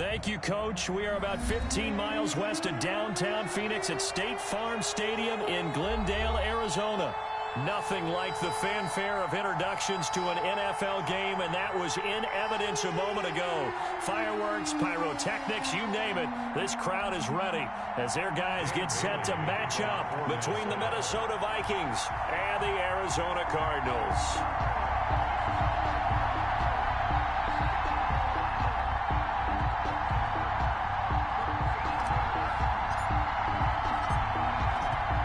Thank you, Coach. We are about 15 miles west of downtown Phoenix at State Farm Stadium in Glendale, Arizona. Nothing like the fanfare of introductions to an NFL game, and that was in evidence a moment ago. Fireworks, pyrotechnics, you name it. This crowd is ready as their guys get set to match up between the Minnesota Vikings and the Arizona Cardinals.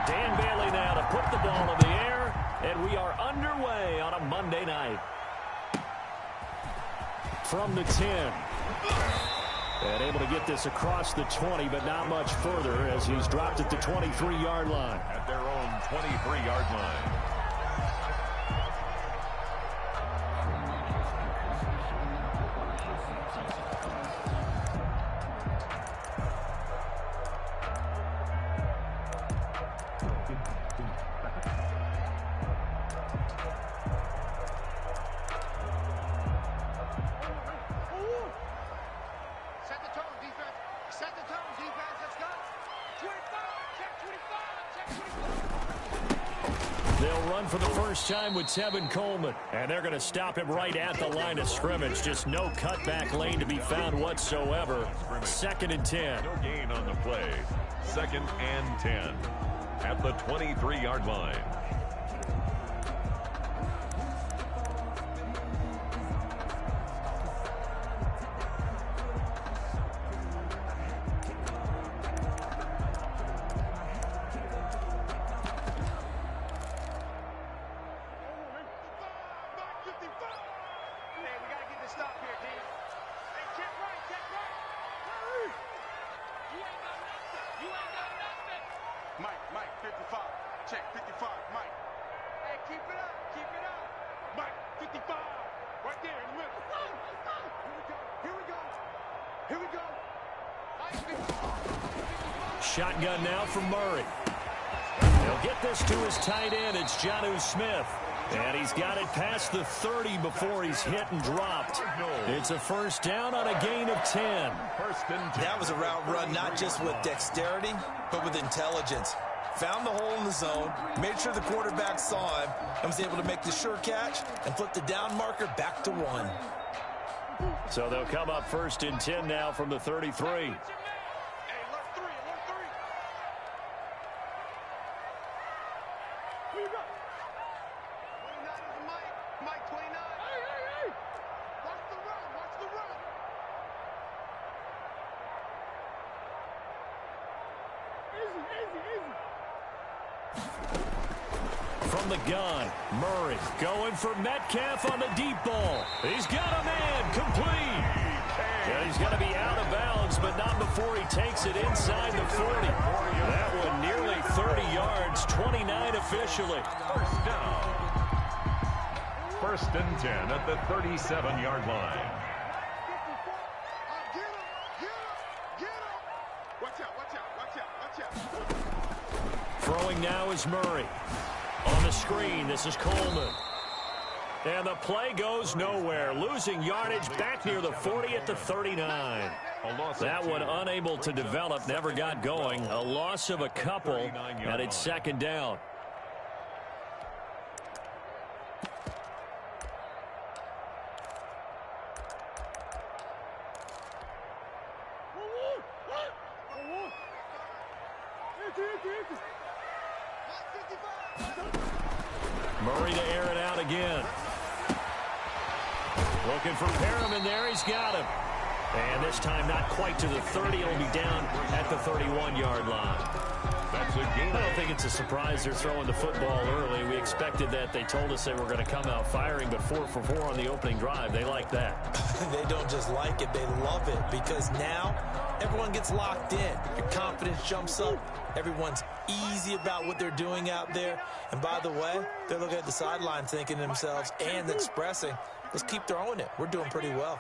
Dan Bailey now to put the ball in the air. And we are underway on a Monday night. From the 10. And able to get this across the 20, but not much further as he's dropped at the 23-yard line. At their own 23-yard line. They'll run for the first time with Tevin Coleman, and they're going to stop him right at the line of scrimmage. Just no cutback lane to be found whatsoever. 2nd and 10. No gain on the play. 2nd and 10 at the 23-yard line. Mike, 55. Check, 55, Mike. Hey, keep it up, keep it up. Mike, 55. Right there in the middle. Here we go. Here we go. Here we go. Shotgun now from Murray. He'll get this to his tight end. It's Jonnu Smith. And he's got it past the 30 before he's hit and dropped. It's a first down on a gain of 10. That was a route run not just with dexterity, but with intelligence. Found the hole in the zone, made sure the quarterback saw him, and was able to make the sure catch and flip the down marker back to 1. So they'll come up 1st and 10 now from the 33. From the gun, Murray going for Metcalf on the deep ball. He's got a man complete. And he's going to be out of bounds, but not before he takes it inside the 40. That one nearly 30 yards, 29 officially. First down. 1st and 10 at the 37-yard line. Throwing now is Murray. On the screen, this is Coleman. And the play goes nowhere. Losing yardage back near the 40 at the 39. That one unable to develop, never got going. A loss of a couple, and it's 2nd down. Murray to air it out again. Looking for Perriman there. He's got him. And this time not quite to the 30. He'll be down at the 31-yard line. That's a gain. I don't think it's a surprise they're throwing the football early. We expected that. They told us they were going to come out firing, but 4 for 4 on the opening drive. They like that. They don't just like it. They love it because now everyone gets locked in. Your confidence jumps up. Everyone's easy about what they're doing out there. And by the way, they're looking at the sideline thinking to themselves and expressing, let's keep throwing it. We're doing pretty well.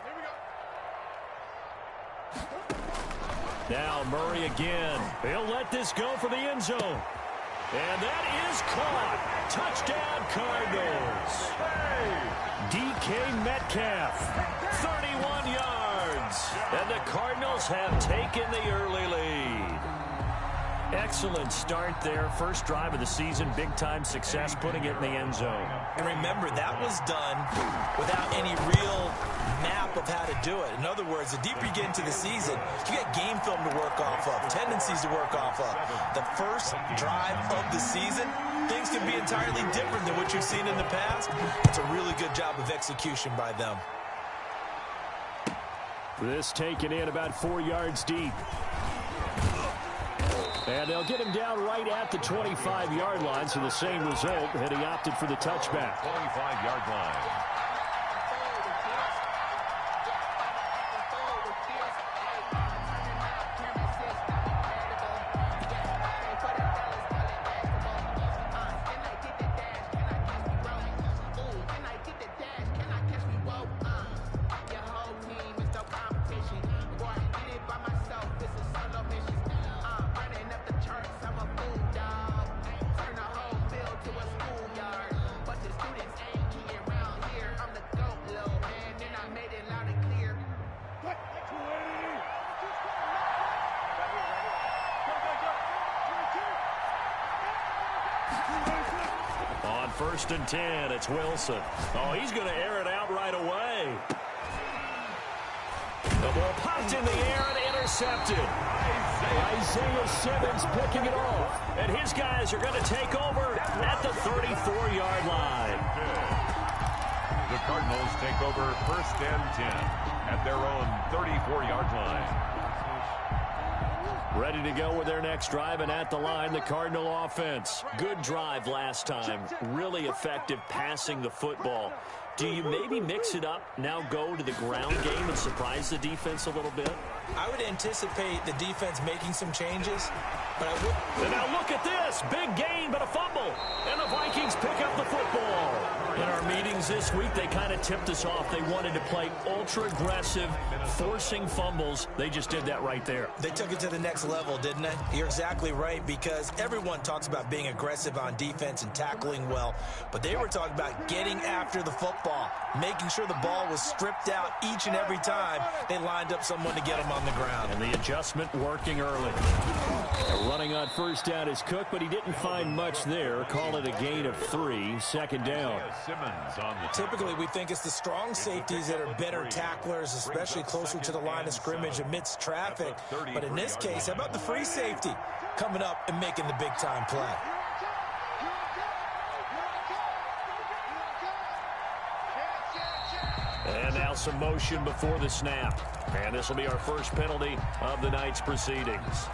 Now Murray again. He'll let this go for the end zone. And that is caught. Touchdown Cardinals. DK Metcalf, 31 yards. Woods. And the Cardinals have taken the early lead. Excellent start there. First drive of the season, big-time success, putting it in the end zone. And remember, that was done without any real map of how to do it. In other words, the deeper you get into the season, you got game film to work off of, tendencies to work off of. The first drive of the season, things can be entirely different than what you've seen in the past. It's a really good job of execution by them. This taken in about 4 yards deep. And they'll get him down right at the 25-yard line, so the same result, and he opted for the touchback. 25-yard line. On 1st and 10, it's Wilson. Oh, he's going to air it out right away. The ball popped in the air and intercepted. Isaiah Simmons picking it off. And his guys are going to take over at the 34-yard line. The Cardinals take over 1st and 10 at their own 34-yard line. Ready to go with their next drive, and at the line, the Cardinal offense. Good drive last time. Really effective passing the football. Do you maybe mix it up, now go to the ground game and surprise the defense a little bit? I would anticipate the defense making some changes, but I would... And now look at this. Big gain, but a fumble. And the Vikings pick up the football. In our meetings this week, they kind of tipped us off. They wanted to play ultra-aggressive, forcing fumbles. They just did that right there. They took it to the next level, didn't they? You're exactly right, because everyone talks about being aggressive on defense and tackling well, but they were talking about getting after the football, making sure the ball was stripped out each and every time they lined up someone to get them on the ground. And the adjustment working early. Running on 1st down is Cook, but he didn't find much there. Call it a gain of 3, 2nd down. Typically, we think it's the strong safeties that are better tacklers, especially closer to the line of scrimmage amidst traffic. But in this case, how about the free safety coming up and making the big-time play? And now some motion before the snap. And this will be our first penalty of the night's proceedings.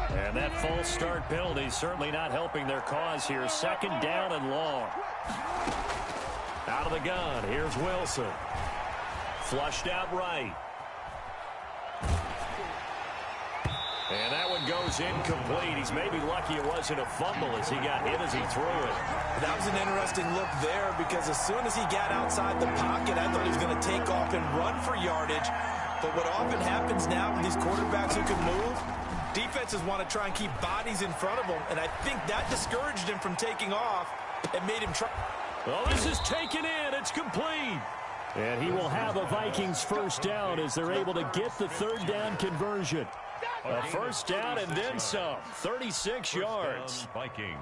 And that false start penalty certainly not helping their cause here. 2nd down and long. Out of the gun, here's Wilson. Flushed out right. And that one goes incomplete. He's maybe lucky it wasn't a fumble as he got hit as he threw it. That was an interesting look there, because as soon as he got outside the pocket, I thought he was going to take off and run for yardage. But what often happens now with these quarterbacks who can move, defenses want to try and keep bodies in front of them, and I think that discouraged him from taking off and made him try. Well, this is taken in. It's complete. And he will have a Vikings 1st down as they're able to get the 3rd down conversion. A 1st down and then some. 36 yards. Vikings.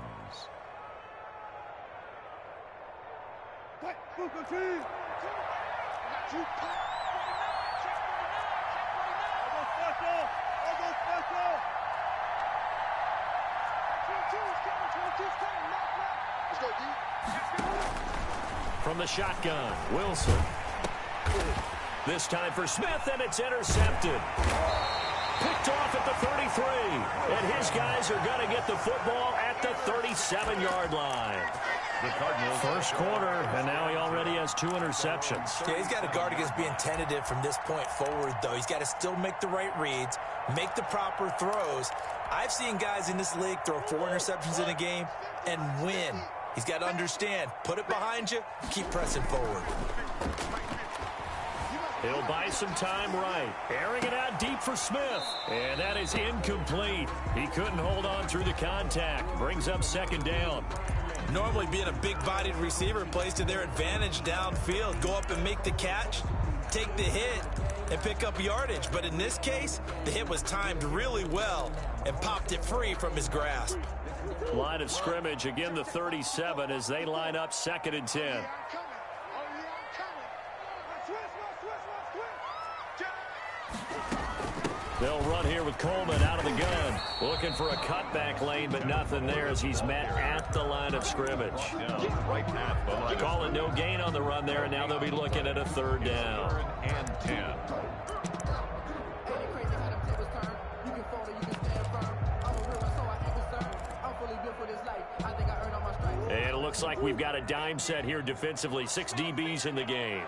From the shotgun, Wilson. This time for Smith, and it's intercepted. Picked off at the 33. And his guys are going to get the football at the 37-yard line. The Cardinals. 1st quarter, and now he already has 2 interceptions. Yeah, he's got to guard against being tentative from this point forward, though. He's got to still make the right reads, make the proper throws. I've seen guys in this league throw 4 interceptions in a game and win. He's got to understand, put it behind you, keep pressing forward. He'll buy some time right. Airing it out deep for Smith. And that is incomplete. He couldn't hold on through the contact. Brings up 2nd down. Normally being a big-bodied receiver plays to their advantage downfield. Go up and make the catch, take the hit, and pick up yardage. But in this case, the hit was timed really well and popped it free from his grasp. Line of scrimmage, again the 37 as they line up 2nd and 10. They'll run here with Coleman out of the gun. Looking for a cutback lane, but nothing there as he's met at the line of scrimmage. Right at the line. Call it no gain on the run there, and now they'll be looking at a 3rd down. 3rd and 10. And it looks like we've got a dime set here defensively. 6 DBs in the game.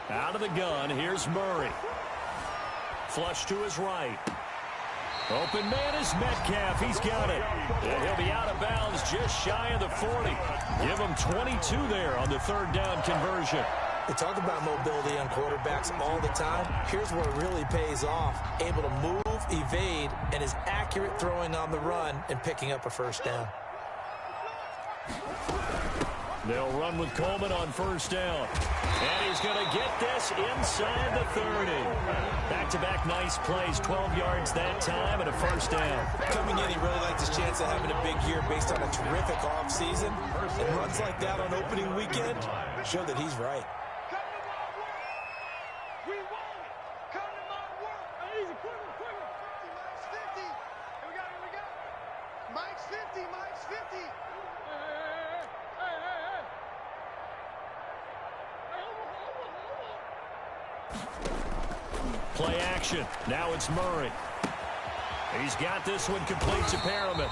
Out of the gun, here's Murray. Flush to his right. Open man is Metcalf. He's got it. And he'll be out of bounds just shy of the 40. Give him 22 there on the 3rd down conversion. They talk about mobility on quarterbacks all the time. Here's where it really pays off. Able to move, evade, and is accurate throwing on the run and picking up a 1st down. They'll run with Coleman on 1st down. And he's going to get this inside the 30. Back-to-back nice plays, 12 yards that time and a 1st down. Coming in, he really likes his chance of having a big year based on a terrific offseason. And runs like that on opening weekend show that he's right. Play action. Now it's Murray. He's got this one complete to Perriman.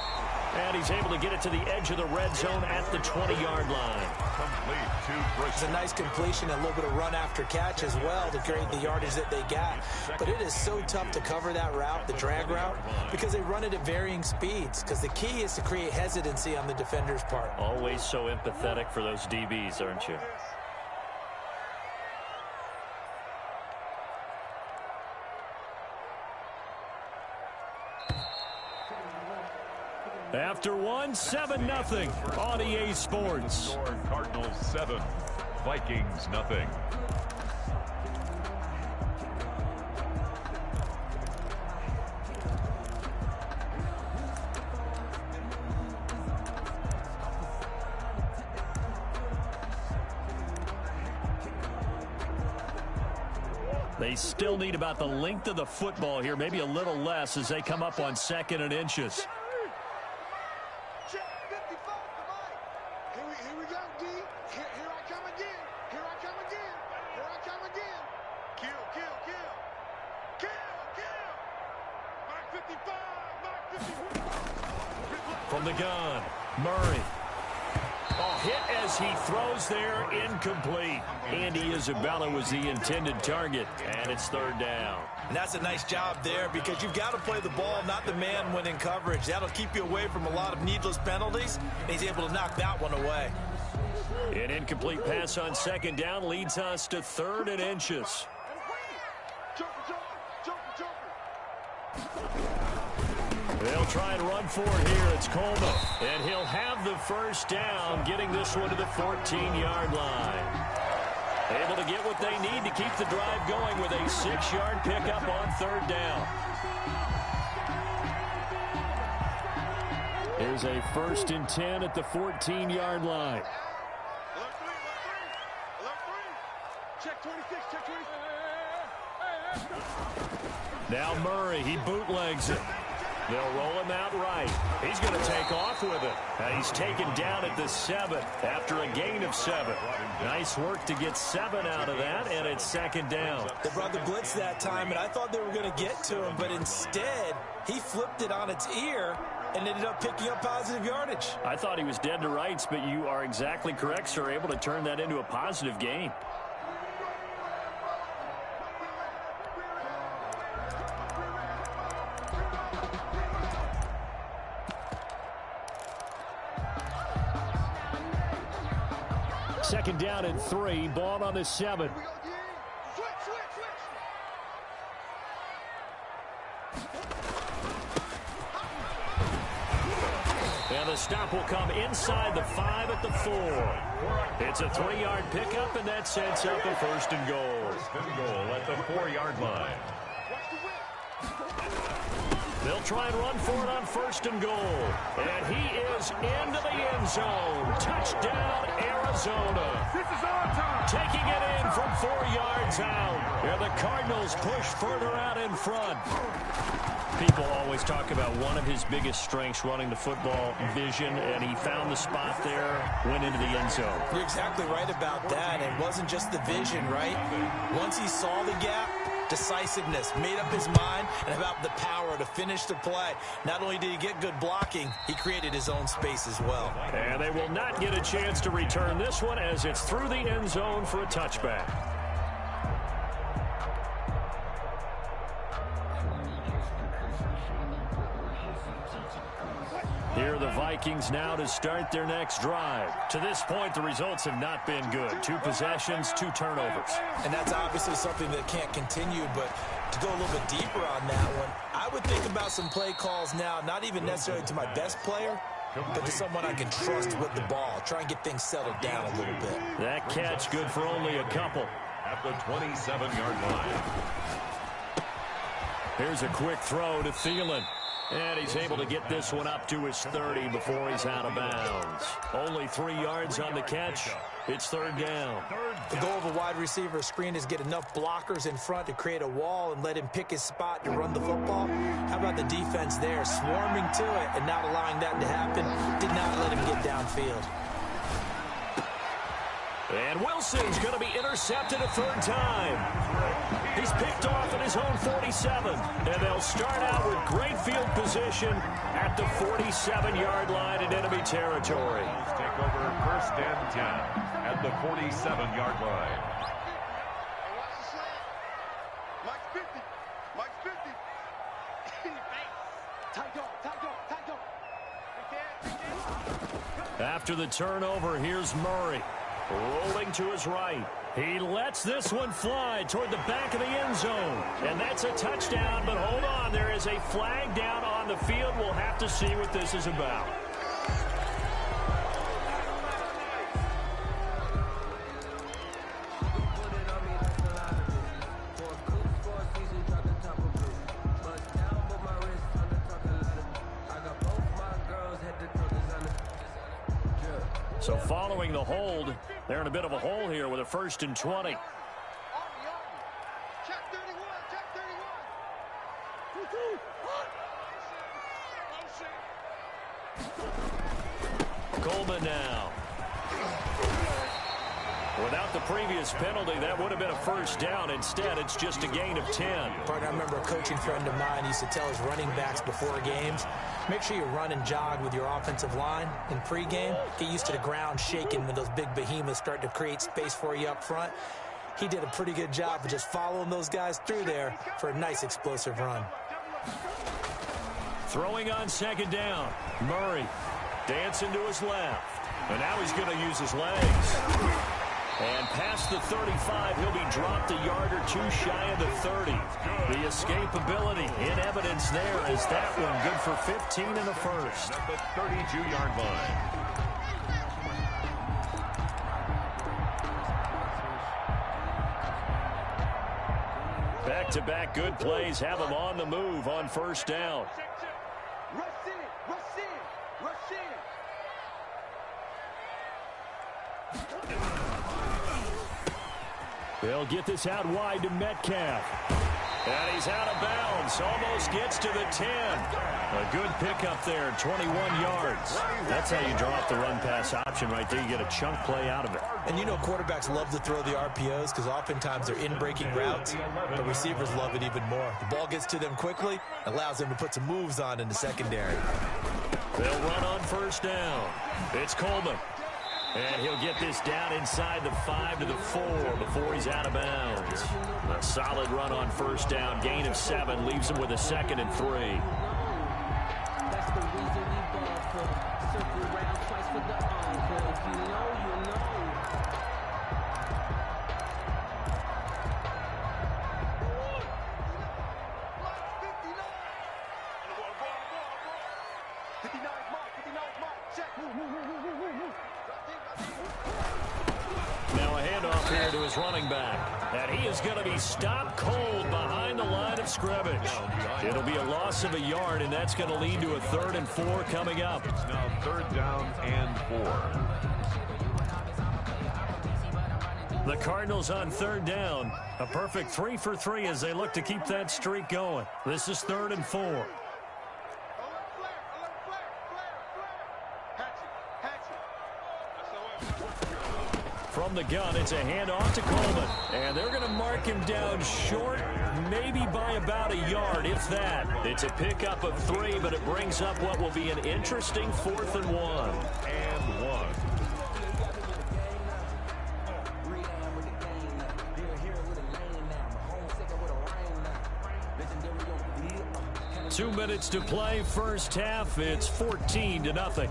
And he's able to get it to the edge of the red zone at the 20-yard line. Complete to Bristol. It's a nice completion and a little bit of run after catch as well to create the yardage that they got. But it is so tough to cover that route, the drag route, because they run it at varying speeds. Because the key is to create hesitancy on the defender's part. Always so empathetic for those DBs, aren't you? After one, 7-0 on EA Sports. Cardinals 7, Vikings nothing. They still need about the length of the football here, maybe a little less as they come up on 2nd and inches. From the gun, Murray. Oh, hit as he throws there, incomplete. Andy Isabella was the intended target, and it's 3rd down. And that's a nice job there because you've got to play the ball, not the man when in coverage. That'll keep you away from a lot of needless penalties, and he's able to knock that one away. An incomplete pass on 2nd down leads us to 3rd and inches. They'll try and run for it here. It's Coleman. And he'll have the 1st down, getting this one to the 14-yard line. Able to get what they need to keep the drive going with a 6-yard pickup on 3rd down. Here's a 1st and 10 at the 14-yard line. Check 26, check 26. Now Murray, he bootlegs it. They'll roll him out right. He's going to take off with it. He's taken down at the 7 after a gain of 7. Nice work to get 7 out of that, and it's 2nd down. They brought the blitz that time, and I thought they were going to get to him, but instead, he flipped it on its ear and ended up picking up positive yardage. I thought he was dead to rights, but you are exactly correct, sir. Able to turn that into a positive gain. Second down and 3. Ball on the 7. And the stop will come inside the 5 at the 4. It's a 3-yard pickup, and that sets up a first and goal. First and goal at the 4-yard line. They'll try and run for it on first and goal. And he is into the end zone. Touchdown, Arizona. This is our time. Taking it in from 4 yards out. And the Cardinals push further out in front. People always talk about one of his biggest strengths, running the football, vision, and he found the spot there, went into the end zone. You're exactly right about that. It wasn't just the vision, right? Once he saw the gap, decisiveness, made up his mind, and about the power to finish the play. Not only did he get good blocking, he created his own space as well. And they will not get a chance to return this one as it's through the end zone for a touchback. Here are the Vikings now to start their next drive. To this point, the results have not been good. 2 possessions, 2 turnovers. And that's obviously something that can't continue, but to go a little bit deeper on that one, I would think about some play calls now, not even necessarily to my best player, but to someone I can trust with the ball. Try and get things settled down a little bit. That catch good for only a couple. At the 27-yard line. Here's a quick throw to Thielen. And he's able to get this one up to his 30 before he's out of bounds. Only 3 yards on the catch. It's third down. The goal of a wide receiver screen is get enough blockers in front to create a wall and let him pick his spot to run the football. How about the defense there, swarming to it and not allowing that to happen? Did not let him get downfield. And Wilson's going to be intercepted a third time. He's picked off at his own 47. And they'll start out with great field position at the 47-yard line in enemy territory. Take over first and 10 at the 47-yard line. Mike's 50. Mike's 50. Tight dog, tight dog, tight dog. After the turnover, here's Murray. Rolling to his right. He lets this one fly toward the back of the end zone. And that's a touchdown, but hold on. There is a flag down on the field. We'll have to see what this is about. So following the hold, they're in a bit of a hole here with a first and 20. Check 31, check 31. Coleman now. Without the previous penalty, that would have been a first down. Instead, it's just a gain of 10. Partner, I remember a coaching friend of mine used to tell his running backs before games, make sure you run and jog with your offensive line in pregame. Get used to the ground shaking when those big behemoths start to create space for you up front. He did a pretty good job of just following those guys through there for a nice explosive run. Throwing on second down. Murray dancing to his left. And now he's going to use his legs. And past the 35, he'll be dropped a yard or two shy of the 30. The escapability in evidence there as that one good for 15 in the first. At the 32-yard line. Back-to-back good plays have him on the move on first down. Rush in, rush in, rush in. They'll get this out wide to Metcalf. And he's out of bounds. Almost gets to the 10. A good pickup there, 21 yards. That's how you draw up the run-pass option right there. You get a chunk play out of it. And you know quarterbacks love to throw the RPOs because oftentimes they're in-breaking routes, but receivers love it even more. The ball gets to them quickly, allows them to put some moves on in the secondary. They'll run on first down. It's Coleman. And he'll get this down inside the 5 to the 4 before he's out of bounds. A solid run on first down. Gain of 7 leaves him with a 2nd and 3. That's the reason we ball for. Circle around twice for the encore. If you know, you know. Now a handoff here to his running back. And he is going to be stopped cold behind the line of scrimmage. It'll be a loss of a yard, and that's going to lead to a 3rd and 4 coming up. It's now 3rd down and 4. The Cardinals on 3rd down. A perfect 3 for 3 as they look to keep that streak going. This is 3rd and 4. From the gun, it's a handoff to Coleman. And they're going to mark him down short, maybe by about a yard, if that. It's a pickup of 3, but it brings up what will be an interesting 4th and 1. And 1. 2 minutes to play, first half. It's 14-0.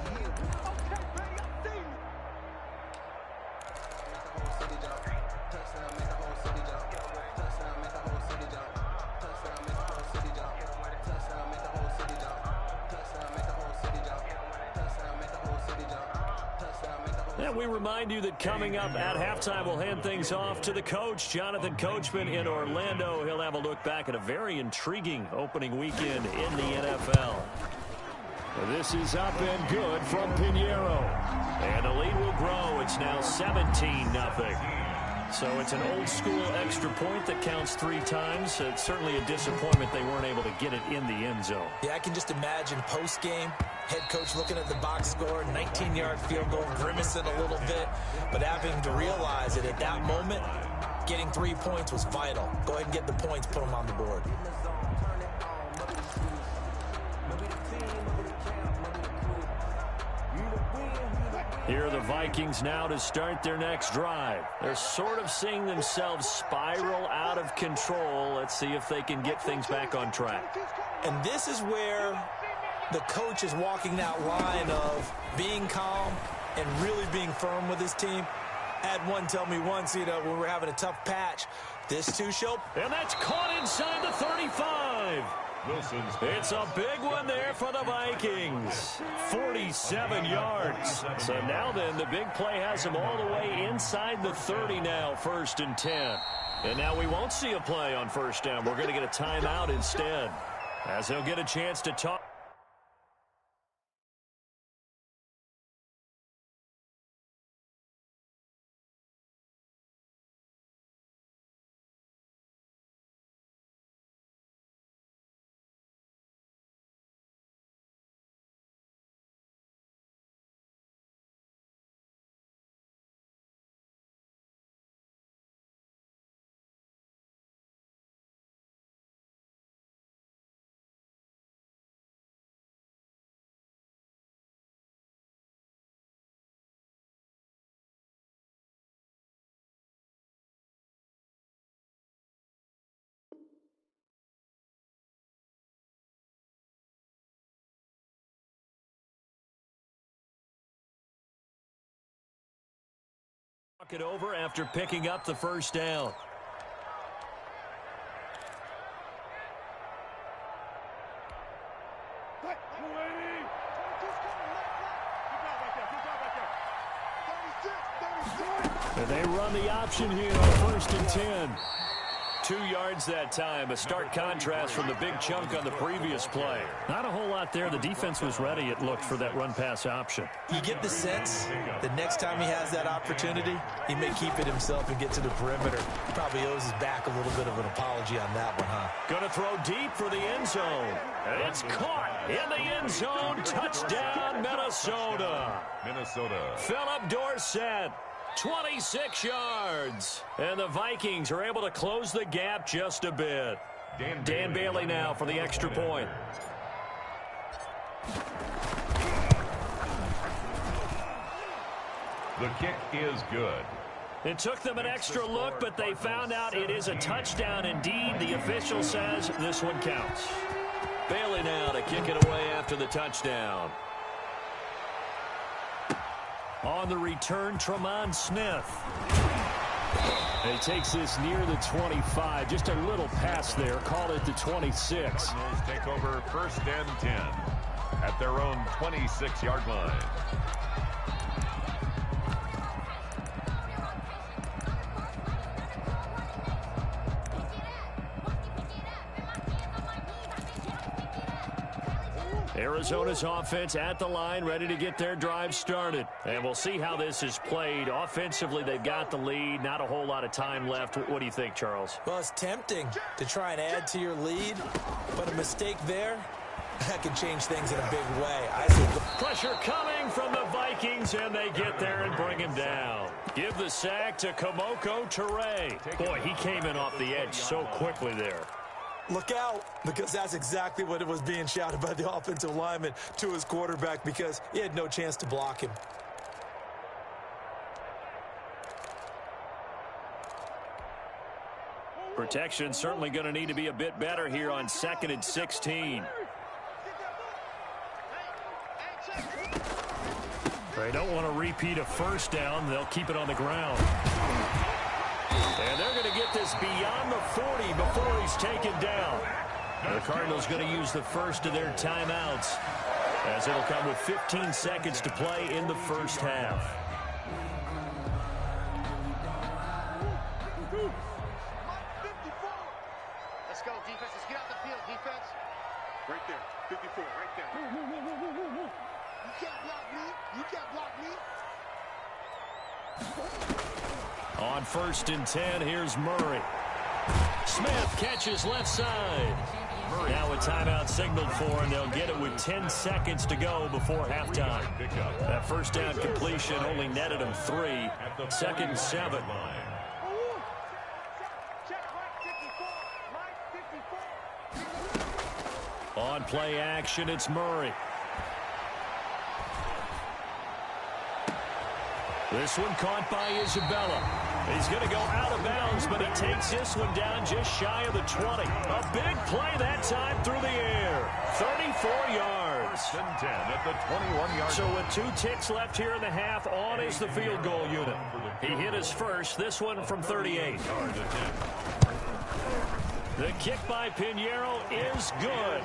And we remind you that coming up at halftime, we'll hand things off to the coach, Jonathan Coachman in Orlando. He'll have a look back at a very intriguing opening weekend in the NFL. This is up and good from Pinheiro. And the lead will grow. It's now 17-0. So it's an old-school extra point that counts 3 times. It's certainly a disappointment they weren't able to get it in the end zone. Yeah, I can just imagine post-game, head coach looking at the box score, 19-yard field goal, grimacing a little bit, but having to realize that at that moment, getting 3 points was vital. Go ahead and get the points, put them on the board. Here are the Vikings now to start their next drive. They're sort of seeing themselves spiral out of control. Let's see if they can get things back on track. And this is where the coach is walking that line of being calm and really being firm with his team. I had one tell me once, when we're having a tough patch, this too shall. And that's caught inside the 35. It's a big one there for the Vikings. 47 yards. So now then, the big play has them all the way inside the 30 now, 1st and 10. And now we won't see a play on 1st down. We're going to get a timeout instead, as they'll get a chance to talk. It over after picking up the 1st down. And they run the option here on 1st and 10. 2 yards that time. A stark contrast from the big chunk on the previous play. Not a whole lot there. The defense was ready, it looked, for that run-pass option. You get the sense that next time he has that opportunity, he may keep it himself and get to the perimeter. He probably owes his back a little bit of an apology on that one, huh? Going to throw deep for the end zone. And it's caught in the end zone. Touchdown, Minnesota. Philip Dorsett. 26 yards. And the Vikings are able to close the gap just a bit. Dan Bailey now for the extra point. The kick is good. It took them an extra look, but they found out it is a touchdown indeed. The official says this one counts. Bailey now to kick it away after the touchdown. On the return, Tremont Smith. He takes this near the 25. Just a little pass there. Call it the 26. Cardinals take over 1st and 10 at their own 26-yard line. Arizona's offense at the line, ready to get their drive started. And we'll see how this is played. Offensively, they've got the lead. Not a whole lot of time left. What do you think, Charles? Well, it's tempting to try and add to your lead, but a mistake there, that can change things in a big way. Pressure coming from the Vikings, and they get there and bring him down. Give the sack to Kamoko Ture. Boy, he came in off the edge so quickly there. Look out, because that's exactly what it was being shouted by the offensive lineman to his quarterback, because he had no chance to block him. Protection certainly going to need to be a bit better here on 2nd and 16. They don't want to repeat a first down. They'll keep it on the ground. And they're going to get this beyond the 40 before he's taken down. The Cardinals going to use the first of their timeouts, as it'll come with 15 seconds to play in the first half. Let's go, defense. Let's get out the field, defense. Right there. 54, right there. You can't block me. You can't block me. On 1st and 10, here's Murray. Smith catches left side. Now a timeout signaled for, and they'll get it with 10 seconds to go before halftime. That first down completion only netted him 3. 2nd and 7. On play action, it's Murray. This one caught by Isabella. He's going to go out of bounds, but he takes this one down just shy of the 20. A big play that time through the air. 34 yards. 1st and 10 at the 21-yard line. So with 2 ticks left here in the half, on is the field goal unit. He hit his first, this one from 38. The kick by Pinheiro is good.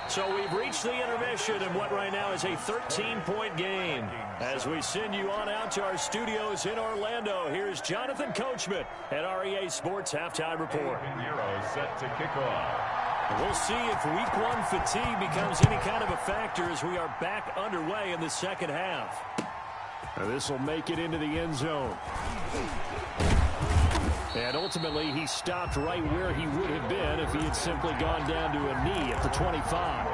So we've reached the intermission in what right now is a 13-point game. As we send you on out to our studios in Orlando, here's Jonathan Coachman at REA Sports Halftime Report. Pinheiro set to kick off. We'll see if Week 1 fatigue becomes any kind of a factor as we are back underway in the second half. Now this will make it into the end zone. And ultimately, he stopped right where he would have been if he had simply gone down to a knee at the 25.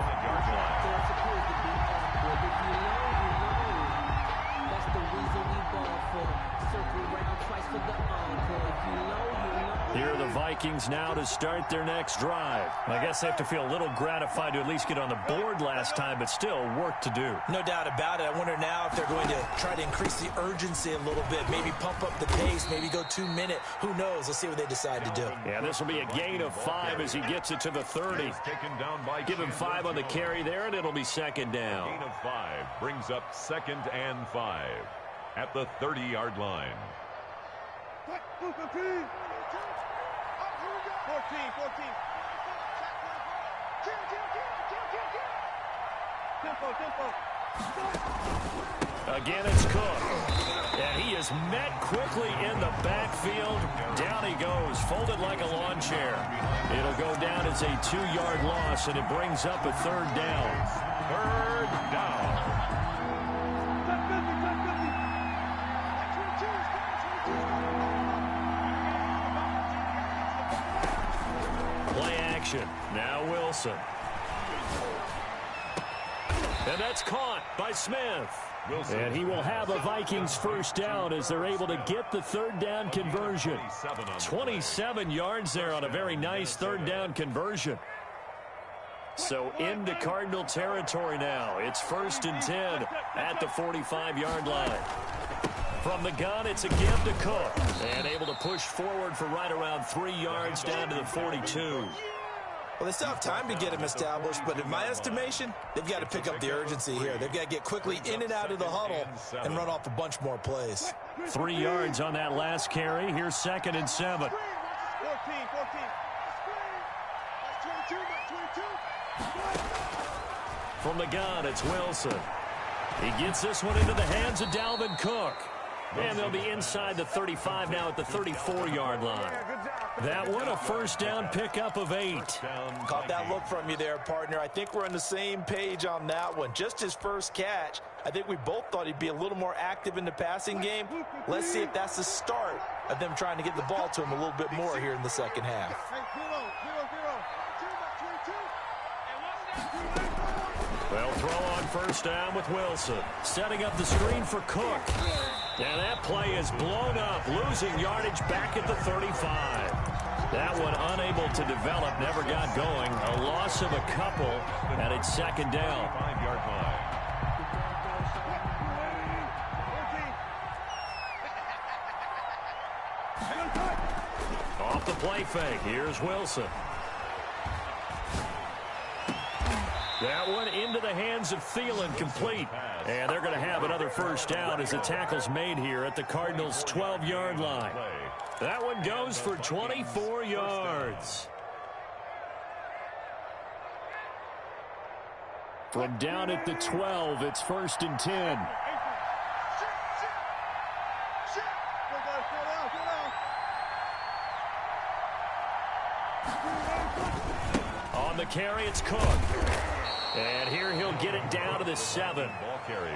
Here are the Vikings now to start their next drive. I guess they have to feel a little gratified to at least get on the board last time, but still work to do. No doubt about it. I wonder now if they're going to try to increase the urgency a little bit, maybe pump up the pace, maybe go 2-minute. Who knows? Let's see what they decide to do. Yeah, this will be a gain of 5 as he gets it to the 30. Give him 5 on the carry there, and it'll be 2nd down. Gain of 5 brings up 2nd and 5 at the 30-yard line. 14. Again, it's Cook. And he is met quickly in the backfield. Down he goes, folded like a lawn chair. It'll go down as a 2-yard loss, and it brings up a 3rd down. 3rd down. Play action. Now Wilson. And that's caught by Smith. Wilson. And he will have a Vikings first down as they're able to get the 3rd down conversion. 27 yards there on a very nice 3rd down conversion. So into Cardinal territory now. It's 1st and 10 at the 45-yard line. From the gun, it's a give to Cook. And able to push forward for right around 3 yards down to the 42. Well, they still have time to get him established, but in my estimation, they've got to pick up the urgency here. They've got to get quickly in and out of the huddle and run off a bunch more plays. 3 yards on that last carry. Here's 2nd and 7. 14. That's 22. From the gun, it's Wilson. He gets this one into the hands of Dalvin Cook. And they'll be inside the 35 now at the 34-yard line. That one, a first down pickup of 8. Caught that look from you there, partner. I think we're on the same page on that one. Just his first catch. I think we both thought he'd be a little more active in the passing game. Let's see if that's the start of them trying to get the ball to him a little bit more here in the second half. They'll throw on first down with Wilson. Setting up the screen for Cook. And that play is blown up, losing yardage back at the 35. That one unable to develop, never got going. A loss of a couple, and it's 2nd down. 5-yard line. Off the play fake, here's Wilson. That one into the hands of Thielen, complete. And they're going to have another first down as the tackle's made here at the Cardinals' 12-yard line. That one goes for 24 yards. From down at the 12, it's 1st and 10. On the carry, it's Cook. And here he'll get it down to the 7.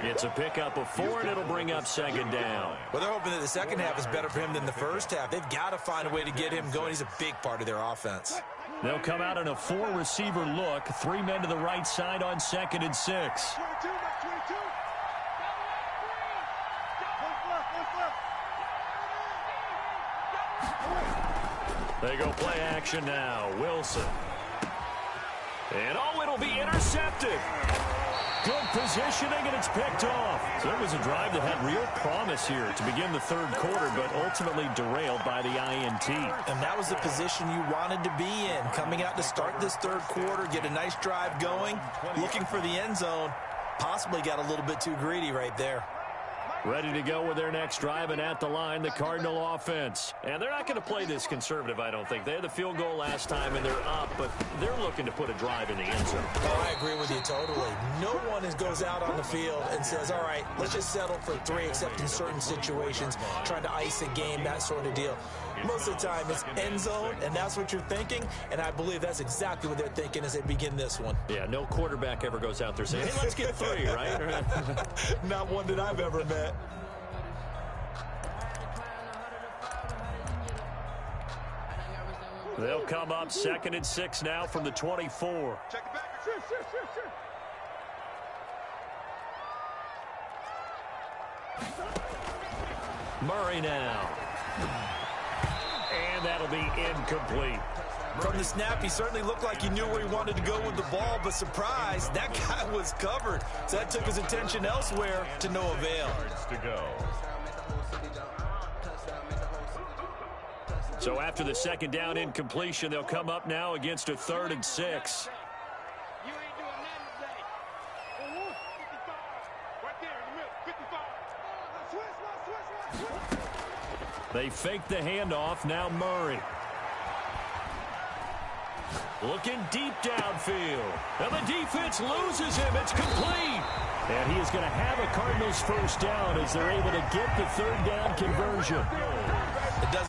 It's a pickup of 4, and it'll bring up 2nd down. Well, they're hoping that the second half is better for him than the first half. They've got to find a way to get him going. He's a big part of their offense. They'll come out in a 4-receiver look. 3 men to the right side on 2nd and 6. They go play action now. Wilson. And oh, it'll be intercepted. Good positioning, and it's picked off. So it was a drive that had real promise here to begin the 3rd quarter, but ultimately derailed by the INT. And that was the position you wanted to be in. Coming out to start this 3rd quarter, get a nice drive going, looking for the end zone. Possibly got a little bit too greedy right there. Ready to go with their next drive, and at the line, the Cardinal offense. And they're not going to play this conservative, I don't think. They had the field goal last time, and they're up, but they're looking to put a drive in the end zone. Oh, I agree with you totally. No one goes out on the field and says, all right, let's just settle for 3, except in certain situations, trying to ice a game, that sort of deal. Most of the time, it's end zone, and that's what you're thinking, and I believe that's exactly what they're thinking as they begin this one. Yeah, no quarterback ever goes out there saying, hey, let's get 3, right? Not one that I've ever met. They'll come up 2nd and 6 now from the 24. Check it back. Murray now. And that'll be incomplete. From the snap, he certainly looked like he knew where he wanted to go with the ball, but surprise, that guy was covered. So that took his attention elsewhere to no avail. To go. So after the 2nd down incompletion, they'll come up now against a 3rd and 6. You ain't doing nothing today. 55. Right there in the middle. 55. Switch. They fake the handoff. Now Murray. Looking deep downfield. And the defense loses him. It's complete. And he is going to have a Cardinals first down as they're able to get the 3rd down conversion. It doesn't